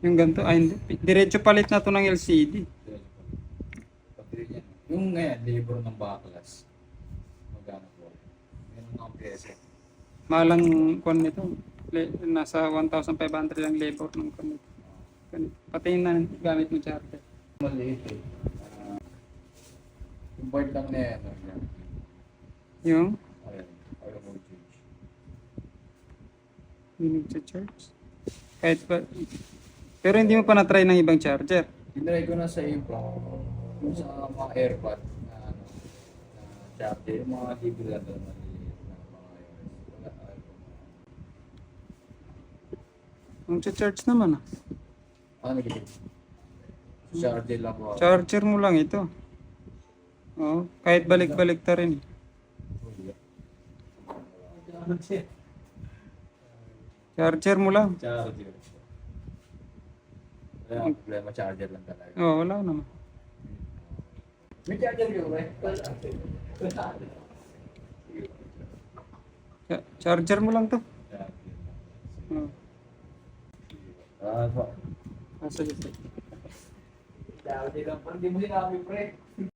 Yung ganito, ay hindi. Diretso palit na to ng LCD. Pabili niya. Yung ngayon, libro ng baklas. Magkano po? Meron ng pyesa. Malang kwan nito. Nasa 1,500 ang labor ng kwan nito. Pati na gamit mo charger. Maliit eh. Yung board lang na yan. Yung Ayan. Ayaw mo change. yung charge. Kahit pa. Pero hindi mo pa na-try ng ibang charger. Tinry ko na sa iba. Yung sa mga airpod. Na ano. Na charger. Yung mga libre doon. Maliit na mga iOS. Wala tayo. Ang charge naman ah. Ano gagawin? Charger lang ko. Charger mo lang ito. Oh, kahit balik-balik ta rin. Charger mo lang. Charger. Wala akong problema, charger lang talaga. Oh, wala naman. May charger ko ba? Charger mo lang to. Oh. Ah, so. Sige. Charger lang. Hindi mo sinabi, pre.